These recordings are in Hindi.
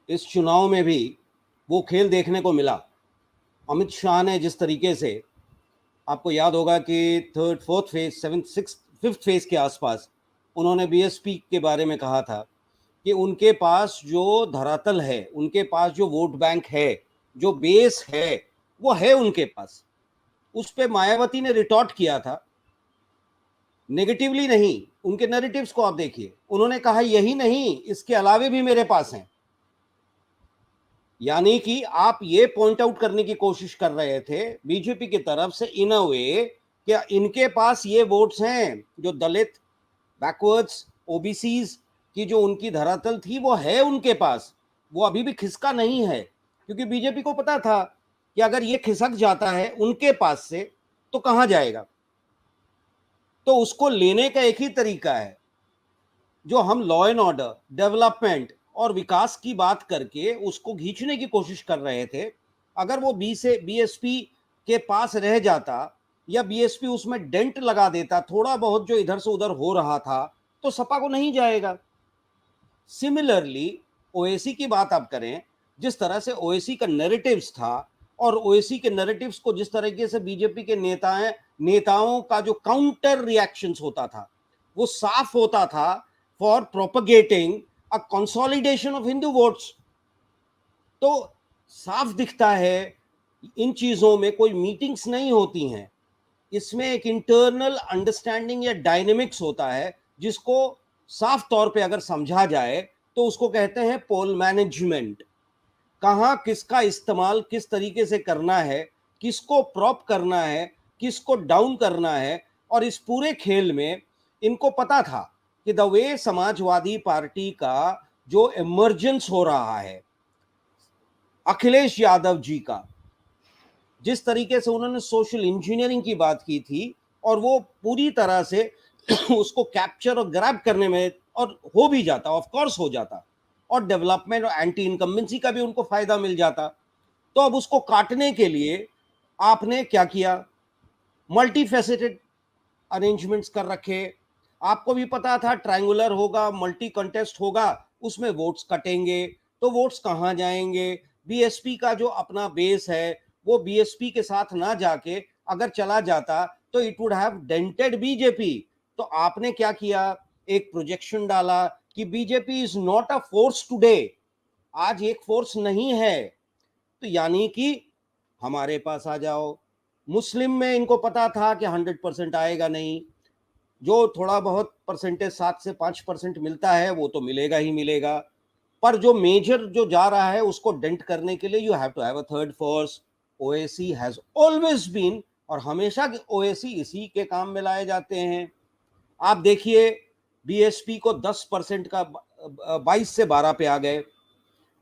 इस चुनाव में भी वो खेल देखने को मिला। अमित शाह ने जिस तरीके से, आपको याद होगा कि third fourth phase seventh six fifth phase के आसपास उन्होंने बीएसपी के बारे में कहा था कि उनके पास जो धरातल है, उनके पास जो वोट बैंक है, जो बेस है, वो है उनके पास। उस पे मायावती ने रिटॉर्ट किया था, नेगेटिवली नहीं। उनके नैरेटिव्स को आप देखिए, उन्होंने कहा यही नहीं, इसके अलावे भी मेरे पास हैं। यानी कि आप ये पॉइंट आउट करने की कोशिश कर रहे थे बीजेपी की तरफ से इन अ वे कि इनके पास ये वोट्स हैं, जो दलित, बैकवर्ड्स, ओबीसीज की जो उनकी धरातल थी वो है उनके पास, वो अभी भी खिसका नहीं है। क्योंकि बीजेपी को पता था कि अगर ये खिसक जाता है उनके पास से तो कहां जाएगा। तो उसको लेने का एक ही तरीका है, जो हम लॉ एंड ऑर्डर, डेवलपमेंट और विकास की बात करके उसको खींचने की कोशिश कर रहे थे। अगर वो बीएसपी के पास रह जाता या बीएसपी उसमें डेंट लगा देता थोड़ा बहुत जो इधर से उधर हो रहा था, तो सपा को नहीं जाएगा। सिमिलरली ओएसी की बात आप करें, जिस तरह से ओएसी का नैरेटिव्स था और ओएसी के नैरेटिव्स को जिस तरीके से बीजेपी के नेताओं का जो काउंटर रिएक्शंस होता था, वो साफ होता था for propagating a consolidation of Hindu votes. तो साफ दिखता है इन चीजों में कोई मीटिंग्स नहीं होती हैं, इसमें एक इंटरनल अंडरस्टैंडिंग या डायनेमिक्स होता है, जिसको साफ तौर पे अगर समझा जाए तो उसको कहते हैं पोल मैनेजमेंट। कहाँ किसका इस्तेमाल किस तरीके से करना है, किसको प्रॉप करना है, किसको डाउन करना है। और इस पूरे खेल में इनको पता था कि द वे समाजवादी पार्टी का जो इमर्जेंस हो रहा है, अखिलेश यादव जी का, जिस तरीके से उन्होंने सोशल इंजीनियरिंग की बात की थी और वो पूरी तरह से उसको कैप्चर और ग्रैब करने में, और हो भी जाता, ऑफ कोर्स हो जाता, और डेवलपमेंट और एंटी इनकम्बेंसी का भी उनको फायदा मिल जाता। तो अब उसको काटने के लिए आपने क्या किया, मल्टी फेसेटेड अरेंजमेंट्स कर रखे। आपको भी पता था ट्रायंगुलर होगा, मल्टी कंटेस्ट होगा, उसमें वोट्स कटेंगे, तो वोट्स कहां जाएंगे। बीएसपी का जो अपना बेस है वो बीएसपी के साथ ना जाके अगर चला जाता तो it would have dented BJP. तो आपने क्या किया, एक प्रोजेक्शन डाला कि BJP is not a force today, आज एक फोर्स नहीं है, तो यानी कि हमारे पास आ जाओ। मुस्लिम में इनको पता था कि 100% आएगा नहीं, जो थोड़ा बहुत परसेंटेज 7 से 5% मिलता है वो तो मिलेगा ही मिलेगा, पर जो मेजर जो जा रहा है उसको डेंट करने के लिए you have to have a third force. OAC has always been, और हमेशा ओएसी इसी के काम में लाए जाते हैं। आप देखिए बीएसपी को 10% का 22 से 12 पे आ गए,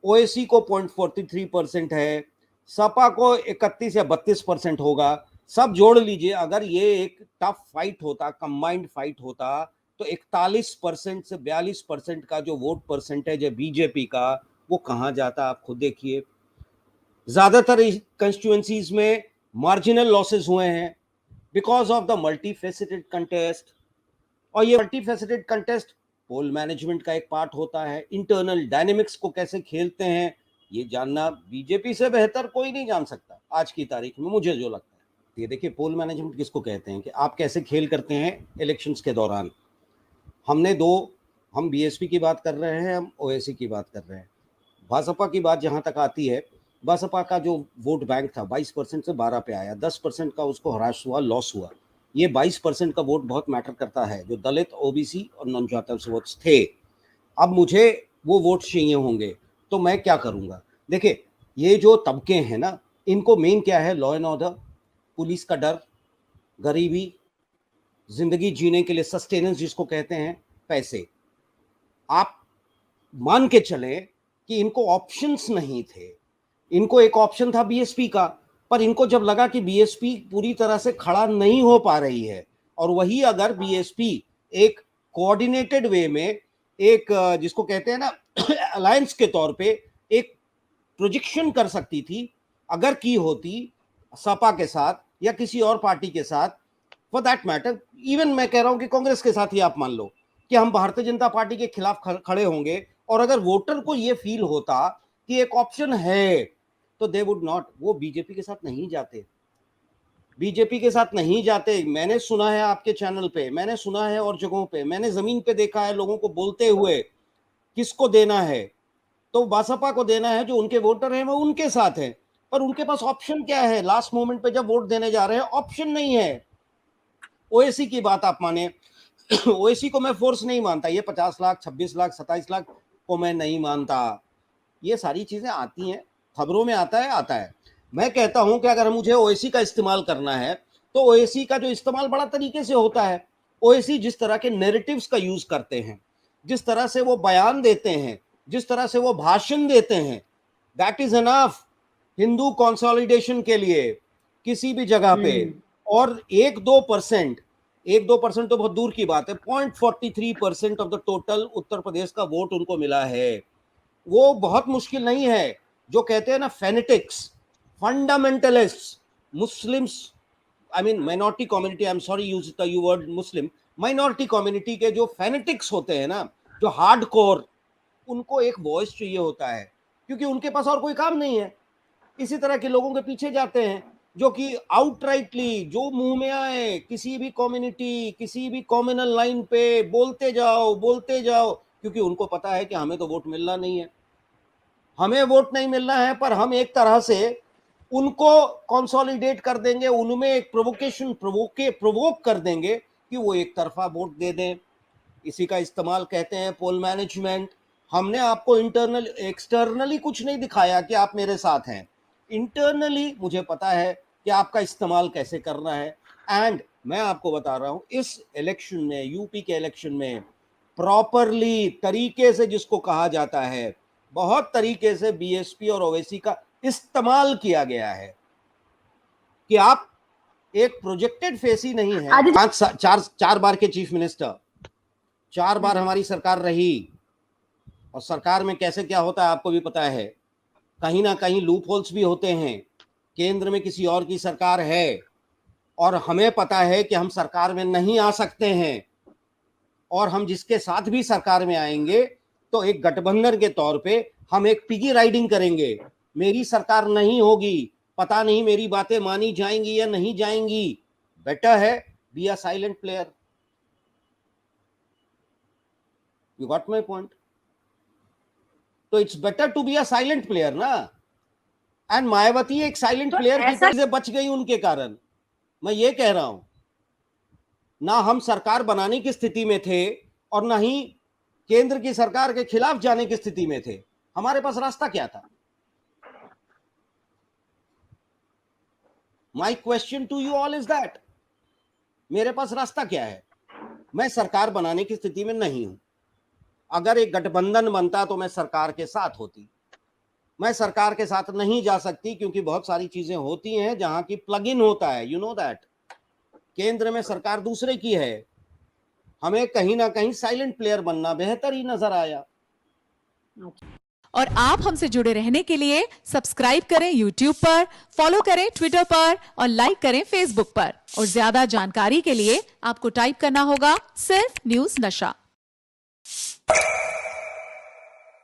ओएसी को 0.43% है, सपा को 31 या 32% होगा। सब जोड़ लीजिए, अगर ये एक टफ फाइट होता, कंबाइंड फाइट होता, तो 41% से 42% का जो वोट परसेंटेज है बीजेपी का, वो कहां जाता आप खुद देखिए। ज्यादातर कंस्टिट्यूएंसीज में मार्जिनल लॉसेस हुए हैं because of the multi faceted contest. और ये मल्टी फेसेटेड कंटेस्ट पोल मैनेजमेंट का एक पार्ट होता है। इंटरनल डायनेमिक्स को कैसे खेलते हैं ये जानना बीजेपी से बेहतर कोई नहीं जान सकता आज की तारीख में, मुझे जो लगता है। ये देखिए पोल मैनेजमेंट किसको कहते हैं, कि आप कैसे खेल करते हैं इलेक्शंस के दौरान। हमने दो, हम बीएसपी की बात कर रहे हैं, हम ओएसी की बात कर रहे हैं। भाजपा की बात जहां तक आती है, बसपा का जो वोट बैंक था 22% से 12 पे आया, 10% का उसको हराश हुआ, लॉस हुआ। ये 22% का वोट बहुत मैटर करता है, जो दलित, ओबीसी और नॉन जाटव वोट्स थे। अब मुझे वो वोट चाहिए होंगे तो मैं क्या करूंगा। देखिए ये जो तबके हैं ना, इनको मेन क्या है, लॉ एंड ऑर्डर, पुलिस का डर, गरीबी, जिंदगी जीने के लिए सस्टेनेंस जिसको कहते हैं, पैसे। आप मान के चले कि इनको ऑप्शंस नहीं थे। इनको एक ऑप्शन था बीएसपी का, पर इनको जब लगा कि बीएसपी पूरी तरह से खड़ा नहीं हो पा रही है, और वही अगर बीएसपी एक कोऑर्डिनेटेड वे में एक जिसको कहते हैं ना अलायंस के तौर पे एक प्रोजेक्शन कर सकती थी, अगर की होती सपा के साथ या किसी और पार्टी के साथ, फॉर दैट मैटर इवन मैं कह रहा हूं कि कांग्रेस के साथ ही आप मान लो कि हम भारतीय जनता पार्टी के खिलाफ खड़े होंगे, और अगर वोटर को यह फील होता कि एक ऑप्शन है, तो दे वुड नॉट, वो बीजेपी के साथ नहीं जाते, बीजेपी के साथ नहीं जाते। मैंने सुना है आपके चैनल पे, मैंने सुना है और जगहों पे, मैंने जमीन पे देखा है लोगों को बोलते हुए किसको देना है, तो बसपा को देना है, जो उनके वोटर हैं वो उनके साथ हैं, पर उनके पास ऑप्शन क्या है? लास्ट मोमेंट पे जब वोट देने जा रहे हैं ऑप्शन नहीं है। ओएसी की बात आप माने, ओएसी को मैं फोर्स नहीं मानता, ये 50 लाख 26 लाख 27 लाख को मैं नहीं मानता, ये सारी चीजें आती हैं, खबरों में आता है। मैं कहता हूं कि अगर मुझे ओएसी का इस्तेमाल करना है तो ओएसी का जो इस्तेमाल बड़ा तरीके से होता है। ओएसी जिस तरह के नैरेटिव्स का यूज करते हैं, जिस तरह से वो बयान देते हैं, जिस तरह से वो भाषण देते हैं, that is enough Hindu consolidation के लिए किसी भी जगह पे। और 1-2% तो बहुत दूर की बात है, 0.43% of the total Uttar Pradesh का वोट उनको मिला है। वो बहुत मुश्किल नहीं है। जो कहते हैं ना phonetics, fundamentalist, Muslims, I mean minority community, I am sorry use the word Muslim, minority community के जो फेनेटिक्स होते हैं ना, जो हार्डकोर, उनको एक वॉइस चाहिए होता है, क्योंकि उनके पास और कोई काम नहीं है। इसी तरह के लोगों के पीछे जाते हैं जो कि आउटराइटली, जो मुंह में आए, किसी भी कम्युनिटी, किसी भी कॉम्युनल लाइन पे बोलते जाओ, क्योंकि उनको पता है कि हमें तो वोट मिलना नहीं है, हमें वोट नहीं मिलना है, पर हम एक तरह से उनको कंसोलिडेट कर देंगे, उनमें एक प्रोवोक कर देंगे कि वो एक तरफा वोट दे दें। इसी का इस्तेमाल कहते हैं पोल मैनेजमेंट। हमने आपको एक्सटर्नली कुछ नहीं दिखाया कि आप मेरे साथ हैं, इंटरनली मुझे पता है कि आपका इस्तेमाल कैसे करना है। एंड मैं आपको बता रहा हूं, इस इलेक्शन में, यूपी के इलेक्शन में प्रॉपरली तरीके से, जिसको कहा जाता है, बहुत तरीके से बीएसपी और ओवैसी का इस्तेमाल किया गया है कि आप एक प्रोजेक्टेड फेस ही नहीं है। चार बार के चीफ मिनिस्टर, 4 बार हमारी सरकार रही, और सरकार में कैसे क्या होता है आपको भी पता है, कहीं ना कहीं लूप होल्स भी होते हैं। केंद्र में किसी और की सरकार है और हमें पता है कि हम सरकार में नहीं आ सकते हैं, और हम जिसके साथ भी सरकार में आएंगे तो एक गठबंधन के तौर पे हम एक पिगी राइडिंग करेंगे। मेरी सरकार नहीं होगी, पता नहीं मेरी बातें मानी जाएंगी या नहीं जाएंगी, बेटर है be a silent player. You got my point? तो it's better to be a silent player ना। एंड मायावती एक साइलेंट प्लेयर की तरह से बच गई उनके कारण। मैं ये कह रहा हूं, ना हम सरकार बनाने की स्थिति में थे और ना ही केंद्र की सरकार के खिलाफ जाने की स्थिति में थे। हमारे पास रास्ता क्या था? My question to you all is that, मेरे पास रास्ता क्या है? मैं सरकार बनाने की स्थिति में नहीं हूं। अगर एक गठबंधन बनता तो मैं सरकार के साथ होती। मैं सरकार के साथ नहीं जा सकती क्योंकि बहुत सारी चीजें होती हैं जहां की प्लग इन होता है, यू नो दैट। केंद्र में सरकार दूसरे की है, हमें कहीं ना कहीं साइलेंट प्लेयर बनना बेहतर ही नजर आया। और आप हमसे जुड़े रहने के लिए सब्सक्राइब करें YouTube पर, फॉलो करें Twitter पर और लाइक करें Facebook पर। और ज्यादा जानकारी के लिए आपको टाइप करना होगा सिर्फ न्यूज़ नशा।